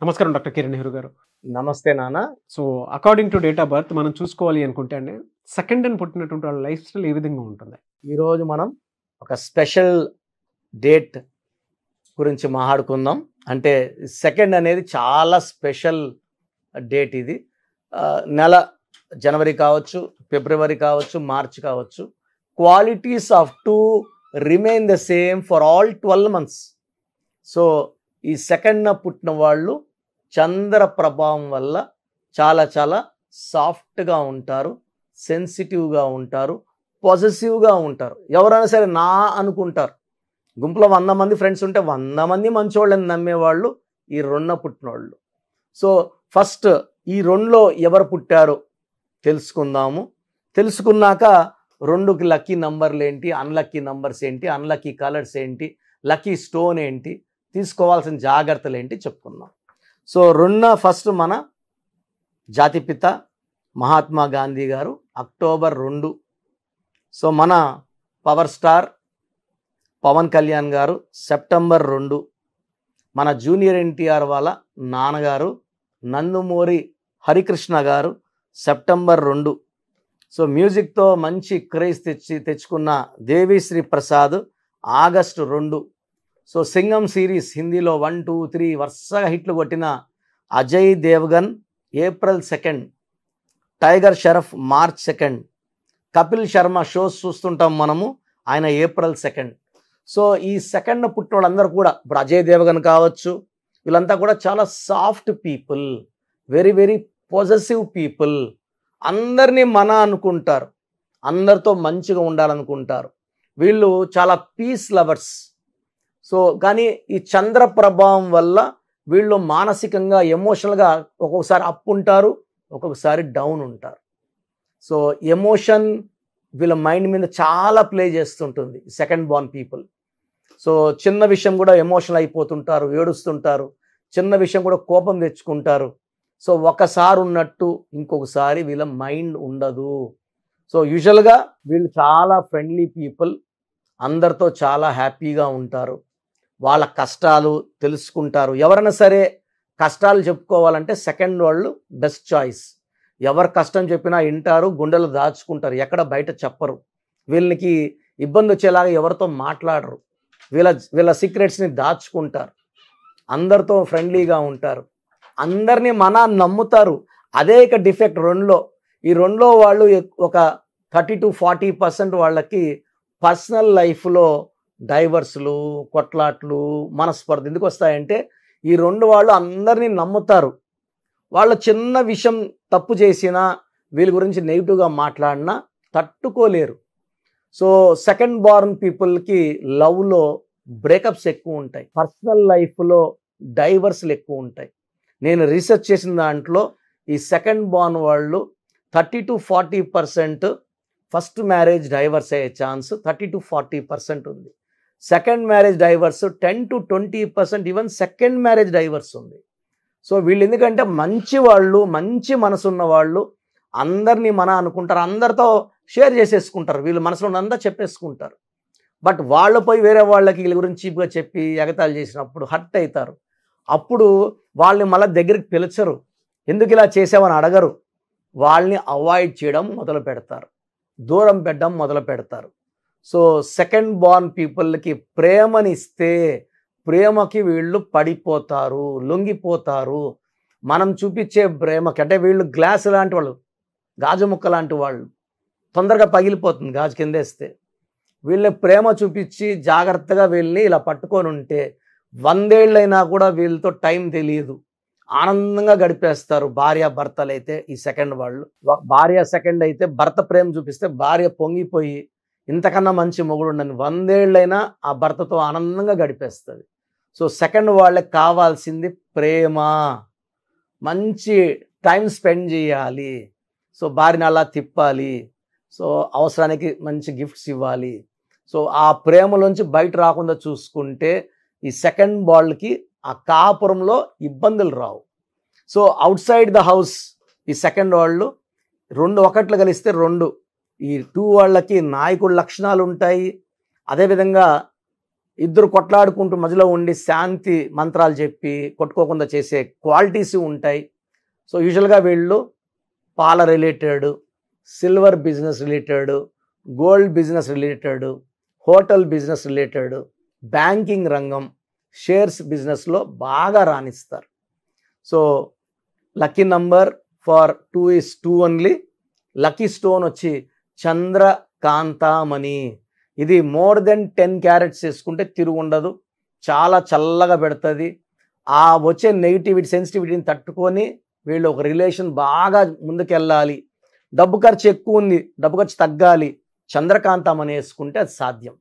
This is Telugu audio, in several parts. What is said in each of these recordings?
నమస్కారం డాక్టర్ కిరణ్ నెహ్రూ గారు. నమస్తే నాన్న. So, according to date of birth మనం చూసుకోవాలి అనుకుంటే అండి, సెకండ్ అని పుట్టినటువంటి వాళ్ళ లైఫ్ స్టైల్ ఏ విధంగా ఉంటుంది? ఈరోజు మనం ఒక స్పెషల్ డేట్ గురించి మాట్లాడుకుందాం. అంటే సెకండ్ అనేది చాలా స్పెషల్ డేట్ ఇది. నెల జనవరి కావచ్చు, ఫిబ్రవరి కావచ్చు, మార్చ్ కావచ్చు. Qualities off to remain the same for all 12 months. So ఈ సెకండ్న పుట్టిన వాళ్ళు చంద్ర ప్రభావం వల్ల చాలా చాలా సాఫ్ట్గా ఉంటారు, సెన్సిటివ్గా ఉంటారు, పాజిటివ్గా ఉంటారు. ఎవరైనా సరే నా అనుకుంటారు. గుంపులో 100 మంది ఫ్రెండ్స్ ఉంటే 100 మంది మంచోళ్ళని నమ్మేవాళ్ళు ఈ రెండున పుట్టినోళ్ళు. సో ఫస్ట్ ఈ రెండులో ఎవరు పుట్టారో తెలుసుకుందాము. తెలుసుకున్నాక రెండుకి లక్కీ నంబర్లు ఏంటి, అన్లక్కీ నంబర్స్ ఏంటి, అన్లక్కీ కలర్స్ ఏంటి, లక్కీ స్టోన్ ఏంటి, తీసుకోవాల్సిన జాగ్రత్తలు ఏంటి చెప్పుకుందాం. సో రెండున ఫస్ట్ మన జాతిపిత మహాత్మా గాంధీ గారు అక్టోబర్ 2. సో మన పవర్ స్టార్ పవన్ కళ్యాణ్ గారు సెప్టెంబర్ 2. మన జూనియర్ ఎన్టీఆర్ వాళ్ళ నాన్నగారు నందమూరి హరికృష్ణ గారు సెప్టెంబర్ 2. సో మ్యూజిక్తో మంచి క్రేజ్ తెచ్చుకున్న Devi Sri Prasad August 2. So Singham series హిందీలో 1, 2, 3 వరుసగా హిట్లు కొట్టిన Ajay Devgn April 2. Tiger Shroff March 2. Kapil Sharma shows చూస్తుంటాం మనము, ఆయన ఏప్రిల్ 2. సో ఈ సెకండ్ పుట్టిన వాళ్ళందరూ కూడా ఇప్పుడు అజయ్ దేవగన్ కావచ్చు, వీళ్ళంతా కూడా చాలా soft people, very very positive people. అందరినీ మన అనుకుంటారు, అందరితో మంచిగా ఉండాలనుకుంటారు. వీళ్ళు చాలా పీస్ లవర్స్. సో కానీ ఈ చంద్ర ప్రభావం వల్ల వీళ్ళు మానసికంగా ఎమోషనల్గా ఒక్కొక్కసారి అప్ ఉంటారు, ఒక్కొక్కసారి డౌన్ ఉంటారు. సో ఎమోషన్ వీళ్ళ మైండ్ మీద చాలా ప్లే చేస్తుంటుంది సెకండ్ బార్న్ పీపుల్. సో చిన్న విషయం కూడా ఎమోషనల్ అయిపోతుంటారు, ఏడుస్తుంటారు, చిన్న విషయం కూడా కోపం తెచ్చుకుంటారు. సో ఒకసారి ఉన్నట్టు ఇంకొకసారి వీళ్ళ మైండ్ ఉండదు. సో యూజువల్గా వీళ్ళు చాలా ఫ్రెండ్లీ పీపుల్, అందరితో చాలా హ్యాపీగా ఉంటారు, వాళ్ళ కష్టాలు తెలుసుకుంటారు. ఎవరైనా సరే కష్టాలు చెప్పుకోవాలంటే సెకండ్ వాళ్ళు బెస్ట్ చాయిస్. ఎవరు కష్టం చెప్పినా వింటారు, గుండెలు దాచుకుంటారు, ఎక్కడ బయట చెప్పరు. వీళ్ళకి ఇబ్బంది వచ్చేలాగా ఎవరితో మాట్లాడరు, వీళ్ళ సీక్రెట్స్ని దాచుకుంటారు, అందరితో ఫ్రెండ్లీగా ఉంటారు, అందరినీ మన నమ్ముతారు. అదే ఇక డిఫెక్ట్ రెండులో. ఈ రెండులో వాళ్ళు ఒక 30 to 40% వాళ్ళకి పర్సనల్ లైఫ్లో డైవర్స్లు, కొట్లాట్లు, మనస్పర్ధ ఎందుకు వస్తాయంటే ఈ రెండు వాళ్ళు అందరినీ నమ్ముతారు. వాళ్ళు చిన్న విషయం తప్పు చేసినా వీళ్ళ గురించి నెగిటివ్గా మాట్లాడినా తట్టుకోలేరు. సో సెకండ్ బార్న్ పీపుల్కి లవ్లో బ్రేకప్స్ ఎక్కువ ఉంటాయి, పర్సనల్ లైఫ్లో డైవర్స్లు ఎక్కువ ఉంటాయి. నేను రీసెర్చ్ చేసిన దాంట్లో ఈ సెకండ్ బార్న్ వాళ్ళు 30 to 40% ఫస్ట్ మ్యారేజ్ డైవర్స్ అయ్యే ఛాన్స్ 30 to 40% ఉంది. Second marriage divorce 10 to 20%, even second marriage divorce ఉంది. సో వీళ్ళు ఎందుకంటే మంచి వాళ్ళు, మంచి మనసు ఉన్న వాళ్ళు, అందరినీ మన అనుకుంటారు, అందరితో షేర్ చేసేసుకుంటారు, వీళ్ళు మనసులో ఉన్నంతా చెప్పేసుకుంటారు. బట్ వాళ్ళు పోయి వేరే వాళ్ళకి వీళ్ళ గురించి చీప్గా చెప్పి ఎగతాళి చేసినప్పుడు హర్ట్ అవుతారు. అప్పుడు వాళ్ళని మళ్ళీ దగ్గరికి పిలిచరు, ఎందుకు ఇలా చేసావని అడగరు, వాళ్ళని అవాయిడ్ చేయడం మొదలు పెడతారు, దూరం పెట్టడం మొదలు పెడతారు. సో సెకండ్ బార్న్ పీపుల్కి ప్రేమనిస్తే ప్రేమకి వీళ్ళు పడిపోతారు, లొంగిపోతారు. మనం చూపించే ప్రేమకి అంటే వీళ్ళు గ్లాస్ లాంటి వాళ్ళు, గాజు ముక్క లాంటి వాళ్ళు, తొందరగా పగిలిపోతుంది గాజు కిందేస్తే. వీళ్ళ ప్రేమ చూపించి జాగ్రత్తగా వీళ్ళని ఇలా పట్టుకొని ఉంటే 100 ఏళ్ళైనా కూడా వీళ్ళతో టైం తెలియదు, ఆనందంగా గడిపేస్తారు. భార్య భర్తలు అయితే ఈ సెకండ్ వాళ్ళు, భార్య సెకండ్ అయితే భర్త ప్రేమ చూపిస్తే భార్య పొంగిపోయి ఇంతకన్నా మంచి మొగుడు ఉండని 100 ఏళ్ళైనా ఆ భర్తతో ఆనందంగా గడిపేస్తుంది. సో సెకండ్ వాళ్ళకి కావాల్సింది ప్రేమ, మంచి టైం స్పెండ్ చేయాలి. సో భార్యని అలా తిప్పాలి, సో అవసరానికి మంచి గిఫ్ట్స్ ఇవ్వాలి. సో ఆ ప్రేమలోంచి బయట రాకుండా చూసుకుంటే ఈ సెకండ్ బాల్కి ఆ కాపురంలో ఇబ్బందులు రావు. So outside the house ఈ సెకండ్ వాళ్ళు 2 ఒకట్లు కలిస్తే 2, ఈ 2 వాళ్ళకి నాయకుడి లక్షణాలు ఉంటాయి. అదేవిధంగా ఇద్దరు కొట్లాడుకుంటూ మధ్యలో ఉండి శాంతి మంత్రాలు చెప్పి కొట్టుకోకుండా చేసే క్వాలిటీస్ ఉంటాయి. సో యూజువల్గా వీళ్ళు పాల related, silver business related, gold business related, hotel business related, banking రంగం, షేర్స్ బిజినెస్లో బాగా రాణిస్తారు. So lucky number for 2 is 2 only. Lucky stone వచ్చి చంద్రకాంతామణి. ఇది మోర్ దెన్ 10 క్యారెట్స్ వేసుకుంటే తిరుగు ఉండదు, చాలా చల్లగా పెడుతుంది. ఆ వచ్చే నెగిటివిటీ సెన్సిటివిటీని తట్టుకొని వీళ్ళు ఒక రిలేషన్ బాగా ముందుకెళ్ళాలి, డబ్బు ఖర్చు ఎక్కువ ఉంది, డబ్బు ఖర్చు తగ్గాలి, చంద్రకాంతమని వేసుకుంటే అది సాధ్యం.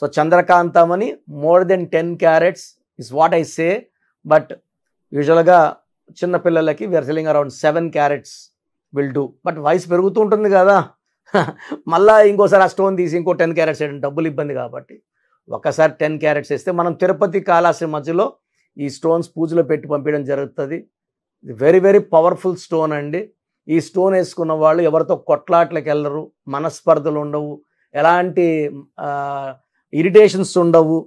సో చంద్రకాంతమని more than 10 carats is what I say. But యూజువల్గా చిన్నపిల్లలకి వీఆర్ సెల్లింగ్ selling 7 carats will do. But వయసు పెరుగుతూ ఉంటుంది కదా, మళ్ళీ ఇంకోసారి ఆ స్టోన్ తీసి ఇంకో 10 క్యారెట్స్ వేయడం డబ్బులు ఇబ్బంది కాబట్టి ఒకసారి 10 క్యారెట్స్ వేస్తే మనం తిరుపతి కాళహస్తి మధ్యలో ఈ స్టోన్స్ పూజలో పెట్టి పంపించడం జరుగుతుంది. వెరీ వెరీ పవర్ఫుల్ స్టోన్ అండి. ఈ స్టోన్ వేసుకున్న వాళ్ళు ఎవరితో కొట్లాట్లకు వెళ్ళరు, మనస్పర్ధలు ఉండవు, ఎలాంటి ఇరిటేషన్స్ ఉండవు,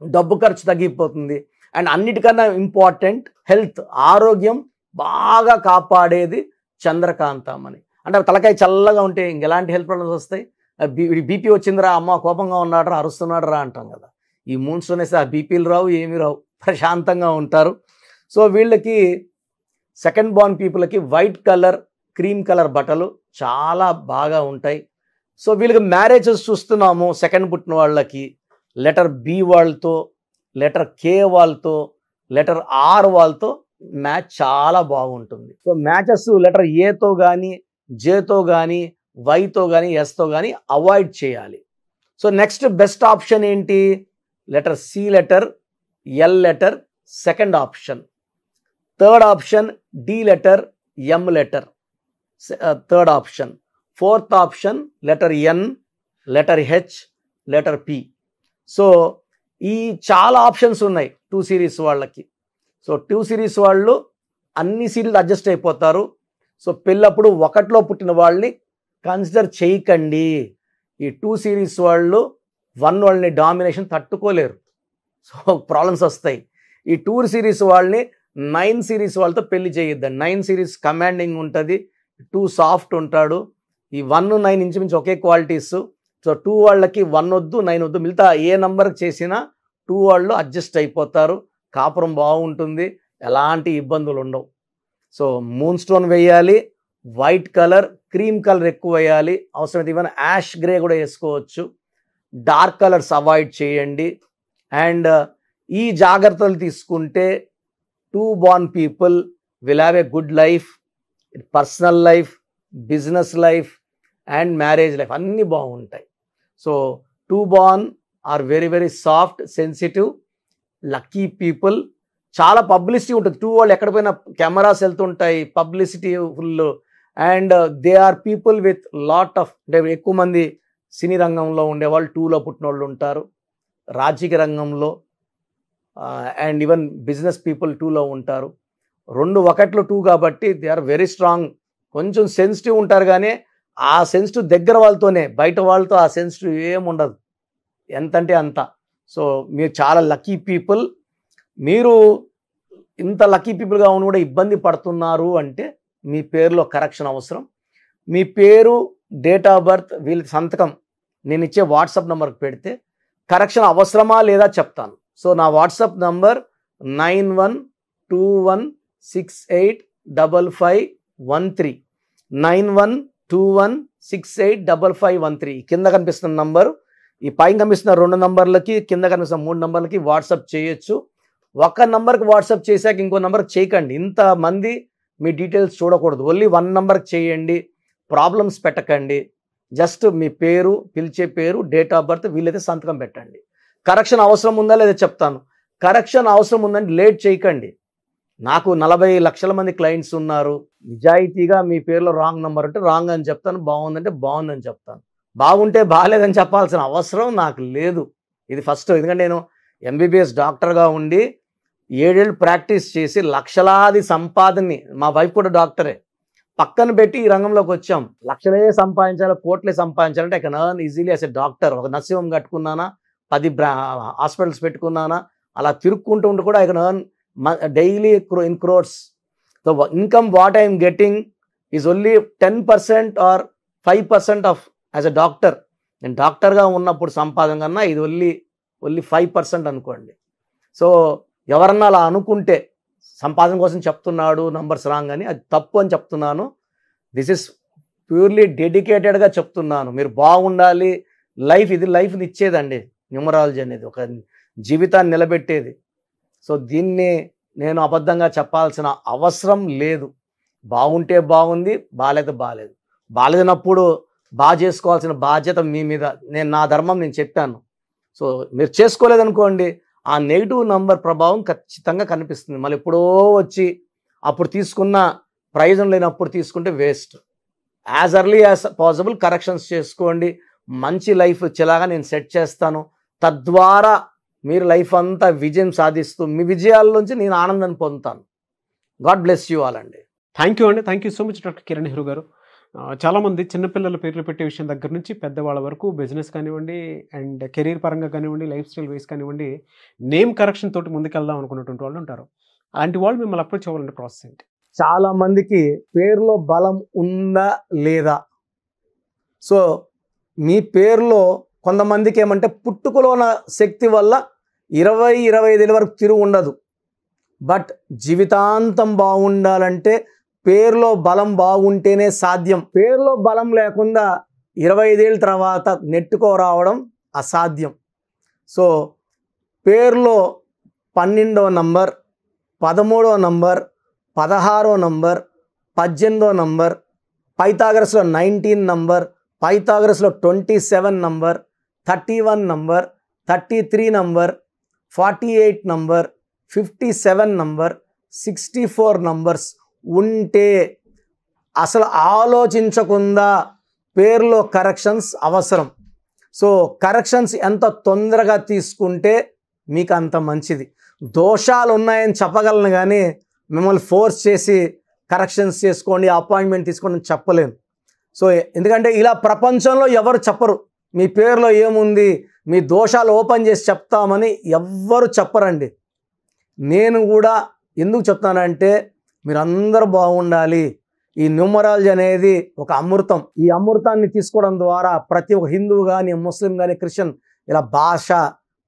డబ్బు ఖర్చు తగ్గిపోతుంది. అండ్ అన్నిటికన్నా ఇంపార్టెంట్ హెల్త్, ఆరోగ్యం బాగా కాపాడేది చంద్రకాంతమని. అంటే తలకాయ చల్లగా ఉంటే ఇంకెలాంటి హెల్త్ ప్రాబ్లమ్స్ వస్తాయి? బీపీ వచ్చిందిరా, అమ్మ కోపంగా ఉన్నాడరా, అరుస్తున్నాడు రా అంటాం కదా. ఈ మూన్ స్టోన్ వేస్తే ఆ బీపీలు రావు, ఏమీ రావు, ప్రశాంతంగా ఉంటారు. సో వీళ్ళకి సెకండ్ బార్న్ పీపుల్కి వైట్ కలర్, క్రీమ్ కలర్ బట్టలు చాలా బాగా ఉంటాయి. సో వీళ్ళకి మ్యారేజెస్ చూస్తున్నాము. సెకండ్ పుట్టిన వాళ్ళకి లెటర్ బి వాళ్ళతో, లెటర్ కే వాళ్ళతో, లెటర్ ఆర్ వాళ్ళతో మ్యాచ్ చాలా బాగుంటుంది. సో మ్యాచెస్ లెటర్ ఏతో కానీ, జేతో కానీ, వైతో కానీ, ఎస్తో కానీ అవాయిడ్ చేయాలి. సో నెక్స్ట్ బెస్ట్ ఆప్షన్ ఏంటి? Letter C letter, L letter second option. Third option D letter, M letter third option. Fourth option letter N, letter H, letter P. So ఈ చాలా ఆప్షన్స్ ఉన్నాయి 2 సిరీస్ వాళ్ళకి. సో 2 సిరీస్ వాళ్ళు అన్ని సిరీస్ అడ్జస్ట్ అయిపోతారు. సో పెళ్ళప్పుడు ఒకటిలో పుట్టిన వాళ్ళని కన్సిడర్ చేయకండి. ఈ 2 సిరీస్ వాళ్ళు 1 వాళ్ళని డామినేషన్ తట్టుకోలేరు, సో ప్రాబ్లమ్స్ వస్తాయి. ఈ 2 సిరీస్ వాళ్ళని 9 సిరీస్ వాళ్ళతో పెళ్లి చేయొద్దండి. 9 సిరీస్ కమాండింగ్ ఉంటుంది, 2 సాఫ్ట్ ఉంటాడు. ఈ 1, 9 ఇంచుమించు ఒకే క్వాలిటీస్. సో 2 వాళ్ళకి 1 వద్దు, 9 వద్దు, మిగతా ఏ నెంబర్కి చేసినా 2 వాళ్ళు అడ్జస్ట్ అయిపోతారు, కాపురం బాగుంటుంది, ఎలాంటి ఇబ్బందులు ఉండవు. సో మూన్ స్టోన్ వేయాలి, వైట్ కలర్, క్రీమ్ కలర్ ఎక్కువ వేయాలి, అవసరమైతే ఈవెన్ యాష్ గ్రే కూడా వేసుకోవచ్చు. డార్క్ కలర్స్ అవాయిడ్ చేయండి. అండ్ ఈ జాగ్రత్తలు తీసుకుంటే 2 born people will have a good life, personal life, business life and marriage life అన్నీ బాగుంటాయి. So 2 born are very very soft, sensitive, lucky people. చాలా పబ్లిసిటీ ఉంటుంది. 2 వాళ్ళు ఎక్కడ పోయినా కెమెరాస్ వెళ్తుంటాయి, publicity full. And they are people with lot of, అంటే ఎక్కువ మంది సినీ రంగంలో ఉండేవాళ్ళు 2లో పుట్టిన వాళ్ళు ఉంటారు, రాజకీయ రంగంలో అండ్ ఈవెన్ బిజినెస్ పీపుల్ 2లో ఉంటారు. 2 1 2 కాబట్టి దే ఆర్ వెరీ స్ట్రాంగ్. కొంచెం సెన్సిటివ్ ఉంటారు, కానీ ఆ సెన్సిటివ్ దగ్గర వాళ్ళతోనే, బయట వాళ్ళతో ఆ సెన్సిటివ్ ఏముండదు, ఎంతంటే అంత. సో మీరు చాలా లక్కీ పీపుల్. మీరు ఇంత లక్కీ పీపుల్గా ఉన్న కూడా ఇబ్బంది పడుతున్నారు అంటే మీ పేరులో కరెక్షన్ అవసరం. మీ పేరు, డేట్ ఆఫ్ బర్త్, వీళ్ళ సంతకం నేను ఇచ్చే వాట్సాప్ నెంబర్కి పెడితే కరెక్షన్ అవసరమా లేదా చెప్తాను. సో నా వాట్సాప్ నంబర్ 9121685513, 9121685513. కింద కనిపిస్తున్న నంబరు, ఈ పైన కనిపిస్తున్న 2 నంబర్లకి, కింద కనిపిస్తున్న 3 నంబర్లకి వాట్సాప్ చేయొచ్చు. ఒక నంబర్కి వాట్సాప్ చేశాక ఇంకో నంబర్కి చేయకండి. ఇంతమంది మీ డీటెయిల్స్ చూడకూడదు. ఓన్లీ 1 నంబర్కి చేయండి. ప్రాబ్లమ్స్ పెట్టకండి. జస్ట్ మీ పేరు, పిలిచే పేరు, డేట్ ఆఫ్ బర్త్, వీళ్ళైతే సంతకం పెట్టండి. కరెక్షన్ అవసరం ఉందా లేదా చెప్తాను. కరెక్షన్ అవసరం ఉందంటే లేట్ చేయకండి. నాకు 40 లక్షల మంది క్లయింట్స్ ఉన్నారు. నిజాయితీగా మీ పేరులో రాంగ్ నెంబర్ అంటే రాంగ్ అని చెప్తాను, బాగుందంటే బాగుందని చెప్తాను. బాగుంటే బాగాలేదని చెప్పాల్సిన అవసరం నాకు లేదు. ఇది ఫస్ట్. ఎందుకంటే నేను ఎంబీబీఎస్ డాక్టర్గా ఉండి 7 ఏళ్ళు ప్రాక్టీస్ చేసి లక్షలాది సంపాదనని, మా వైఫ్ కూడా డాక్టరే, పక్కన పెట్టి ఈ రంగంలోకి వచ్చాం. లక్షలే సంపాదించాలి, కోట్లే సంపాదించాలంటే I can earn easily as a doctor. ఒక నర్సింగ్ హోమ్ కట్టుకున్నానా, 10 హాస్పిటల్స్ పెట్టుకున్నానా, అలా తిరుక్కుంటూ ఉంటూ కూడా I can earn daily in crores. The income what I'm getting is only 10% or 5% of as a doctor. నేను డాక్టర్గా ఉన్నప్పుడు సంపాదన కన్నా ఇది ఓన్లీ 5% అనుకోండి. సో ఎవరన్నా అలా అనుకుంటే సంపాదన కోసం చెప్తున్నాడు నంబర్స్ రాంగ్ అని, అది తప్పు అని చెప్తున్నాను. దిస్ ఇస్ ప్యూర్లీ డెడికేటెడ్గా చెప్తున్నాను. మీరు బాగుండాలి. ఇది లైఫ్ని ఇచ్చేదండి న్యూమరాలజీ అనేది, ఒక జీవితాన్ని నిలబెట్టేది. సో దీన్ని నేను అబద్ధంగా చెప్పాల్సిన అవసరం లేదు. బాగుంటే బాగుంది, బాగాలేనప్పుడు బాగా చేసుకోవాల్సిన బాధ్యత మీ మీద. నా ధర్మం నేను చెప్పాను. సో మీరు చేసుకోలేదనుకోండి, ఆ నెగిటివ్ నంబర్ ప్రభావం ఖచ్చితంగా కనిపిస్తుంది. మళ్ళీ ఎప్పుడో వచ్చి అప్పుడు తీసుకున్న ప్రయోజనం లేనప్పుడు తీసుకుంటే waste. As early as possible corrections చేసుకోండి. మంచి లైఫ్ వచ్చేలాగా నేను సెట్ చేస్తాను. తద్వారా మీరు లైఫ్ అంతా విజయం సాధిస్తూ మీ విజయాల నుంచి నేను ఆనందాన్ని పొందుతాను. గాడ్ బ్లెస్ యూ ఆల్ అండి. థ్యాంక్ యూ అండి. Thank you so much doctor Kiran Nehru గారు. చాలామంది చిన్నపిల్లల పేర్లు పెట్టే విషయం దగ్గర నుంచి పెద్దవాళ్ళ వరకు బిజినెస్ కానివ్వండి, అండ్ కెరీర్ పరంగా కానివ్వండి, లైఫ్ స్టైల్ వైస్ కానివ్వండి, నేమ్ కరెక్షన్ తోటి ముందుకెళ్దాం అనుకున్నటువంటి వాళ్ళు ఉంటారు. అలాంటి వాళ్ళు మిమ్మల్ని అప్రోచ్ అవ్వాలంటే ప్రాసెస్ ఏంటి? చాలా మందికి పేరులో బలం ఉందా లేదా. సో మీ పేరులో కొంతమందికి ఏమంటే పుట్టుకలో ఉన్న శక్తి వల్ల 20-25 ఏళ్ళ వరకు తిరుగు ఉండదు. బట్ జీవితాంతం బాగుండాలంటే పేరులో బలం బాగుంటేనే సాధ్యం. పేరులో బలం లేకుండా 25 ఏళ్ళ తర్వాత నెట్టుకో రావడం అసాధ్యం. సో పేరులో 12వ నంబర్, 13వ నంబర్, 16వ నంబర్, 18వ నంబర్, పైథాగరస్లో 19 నంబర్, పైథాగరస్లో 27 number, 31 number, 33 number, 48 number, 57 number, 64 numbers ఉంటే అసలు ఆలోచించకుండా పేరులో కరెక్షన్స్ అవసరం. సో కరెక్షన్స్ ఎంత తొందరగా తీసుకుంటే మీకు అంత మంచిది. దోషాలు ఉన్నాయని చెప్పగలను కానీ మిమ్మల్ని ఫోర్స్ చేసి కరెక్షన్స్ చేసుకోండి, అపాయింట్మెంట్ తీసుకోండి అని చెప్పలేను. సో ఎందుకంటే ఇలా ప్రపంచంలో ఎవరు చెప్పరు. మీ పేరులో ఏముంది, మీ దోషాలు ఓపెన్ చేసి చెప్తామని ఎవ్వరు చెప్పరండి. నేను కూడా ఎందుకు చెప్తానంటే మీరందరూ బాగుండాలి. ఈ న్యూమరాలజీ అనేది ఒక అమృతం. ఈ అమృతాన్ని తీసుకోవడం ద్వారా ప్రతి ఒక్క హిందువు కానీ, ముస్లిం కానీ, క్రిస్టియన్ ఇలా భాష,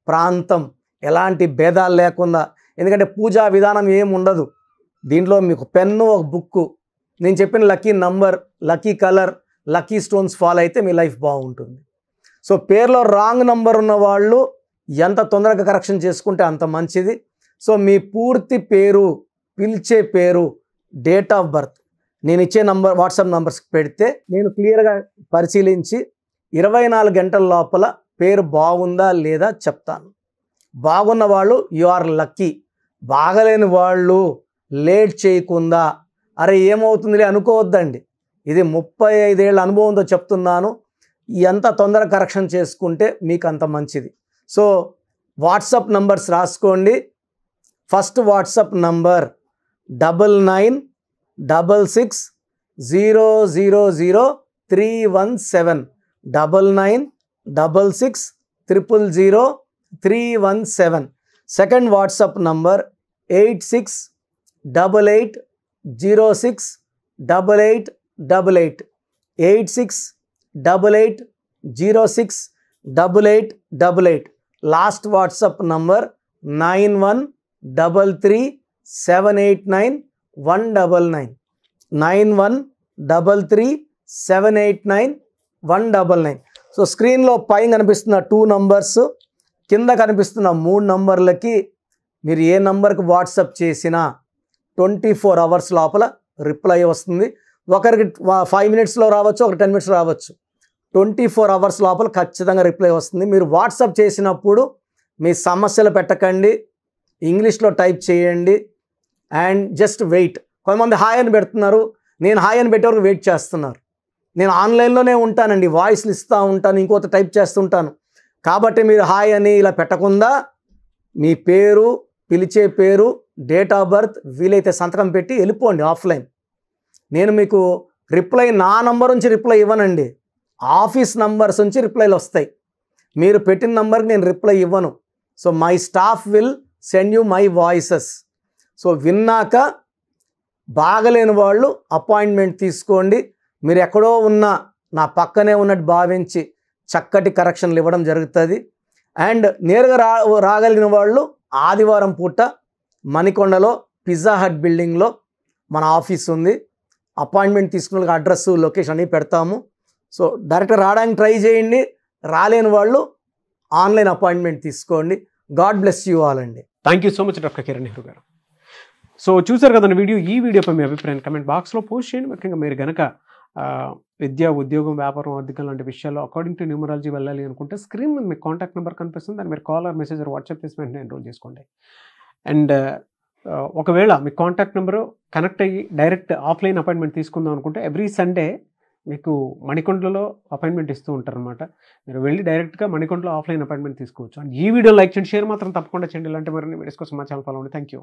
ప్రాంతం ఎలాంటి భేదాలు లేకుండా, ఎందుకంటే పూజా విధానం ఏమి ఉండదు దీంట్లో. మీకు పెన్ను, ఒక బుక్కు, నేను చెప్పిన lucky number, lucky colour, lucky stones follow అయితే మీ లైఫ్ బాగుంటుంది. సో పేరులో రాంగ్ నంబర్ ఉన్న వాళ్ళు ఎంత తొందరగా కరెక్షన్ చేసుకుంటే అంత మంచిది. సో మీ పూర్తి పేరు, పిలిచే పేరు, డేట్ ఆఫ్ బర్త్ నేను ఇచ్చే నంబర్, వాట్సాప్ నంబర్స్ పెడితే నేను క్లియర్గా పరిశీలించి 24 గంటల లోపల పేరు బాగుందా లేదా చెప్తాను. బాగున్న వాళ్ళు యు ఆర్ లక్కీ. బాగలేని వాళ్ళు లేట్ చేయకుండా అరే ఏమవుతుందిలే అనుకోవద్దండి. ఇది 35 ఏళ్ళ అనుభవంతో చెప్తున్నాను. ఎంత తొందరగా కరెక్షన్ చేసుకుంటే మీకు అంత మంచిది. సో వాట్సాప్ నంబర్స్ రాసుకోండి. First WhatsApp number 9966000317, 9966000317. Second WhatsApp number 8688068888, 8688068888. Last WhatsApp number 9133789199, 9133789199. So స్క్రీన్లో పైన కనిపిస్తున్న 2 నంబర్స్, కింద కనిపిస్తున్న 3 నంబర్లకి మీరు ఏ నంబర్కి వాట్సాప్ చేసినా 24 అవర్స్ లోపల రిప్లై వస్తుంది. ఒకరికి 5 మినిట్స్లో రావచ్చు, ఒకరికి 10 మినిట్స్లో రావచ్చు. 24 అవర్స్ లోపల ఖచ్చితంగా రిప్లై వస్తుంది. మీరు వాట్సాప్ చేసినప్పుడు మీ సమస్యలు పెట్టకండి, ఇంగ్లీష్లో టైప్ చేయండి అండ్ జస్ట్ వెయిట్. కొంతమంది హాయ్ అని పెడుతున్నారు, నేను హాయ్ అని పెట్టే వరకు వెయిట్ చేస్తున్నారు. నేను ఆన్లైన్లోనే ఉంటానండి, వాయిస్లు ఇస్తూ ఉంటాను, ఇంకొక టైప్ చేస్తుంటాను. కాబట్టి మీరు హాయ్ అని ఇలా పెట్టకుండా మీ పేరు, పిలిచే పేరు, డేట్ ఆఫ్ బర్త్, వీలైతే సంతకం పెట్టి వెళ్ళిపోండి ఆఫ్లైన్. నేను మీకు రిప్లై నా నంబర్ నుంచి రిప్లై ఇవ్వనండి, ఆఫీస్ నంబర్స్ నుంచి రిప్లైలు వస్తాయి. మీరు పెట్టిన నంబర్కి నేను రిప్లై ఇవ్వను. So my staff will send you my voices. So విన్నాక బాగలేని వాళ్ళు అపాయింట్మెంట్ తీసుకోండి. మీరు ఎక్కడో ఉన్న నా పక్కనే ఉన్నట్టు భావించి చక్కటి కరెక్షన్లు ఇవ్వడం జరుగుతుంది. అండ్ నేరుగా రాగలిగిన వాళ్ళు ఆదివారం పూట మణికొండలో పిజ్జా హట్ బిల్డింగ్లో మన ఆఫీస్ ఉంది. అపాయింట్మెంట్ తీసుకున్న అడ్రస్, లొకేషన్ అన్నీ పెడతాము. సో డైరెక్ట్గా రావడానికి ట్రై చేయండి. రాలేని వాళ్ళు ఆన్లైన్ అపాయింట్మెంట్ తీసుకోండి. గాడ్ బ్లెస్ యూ ఆల్ అండి. Thank you so much doctor Kiran Nehru గారు. సో చూసారు కదండి వీడియో. ఈ వీడియోపై మీ అభిప్రాయం కమెంట్ బాక్స్లో పోస్ట్ చేయండి. ముఖ్యంగా మీరు కనుక విద్య, ఉద్యోగం, వ్యాపారం, ఆర్థికం లాంటి విషయాల్లో అకార్డింగ్ టు న్యూమరాలజీ వెళ్ళాలి అనుకుంటే స్క్రీన్ మీద మీకు కాంటాక్ట్ నెంబర్ కనిపిస్తుంది. దాన్ని మీరు కాల్ ఆర్ మెసేజ్ వాట్సాప్ చేసి వెంటనే ఎన్రోల్ చేసుకోండి. అండ్ ఒకవేళ మీ కాంటాక్ట్ నెంబరు కనెక్ట్ అయ్యి డైరెక్ట్ ఆఫ్లైన్ అపాయింట్మెంట్ తీసుకుందాం అనుకుంటే ఎవ్రీ సండే మీకు మణికొండలో అపాయింట్మెంట్ ఇస్తూ ఉంటారనమాట. మీరు వెళ్ళి డైరెక్ట్గా మణికొండలో ఆఫ్లైన్ అపాయింట్మెంట్ తీసుకోవచ్చు. అండ్ ఈ వీడియో లైక్ చేయండి, షేర్ మాత్రం తప్పకుండా చేయండి. ఇలాంటి మరిన్ని వీడియోస్ కోసం మా ఛానల్ ఫాలో అవ్వండి. Thank you.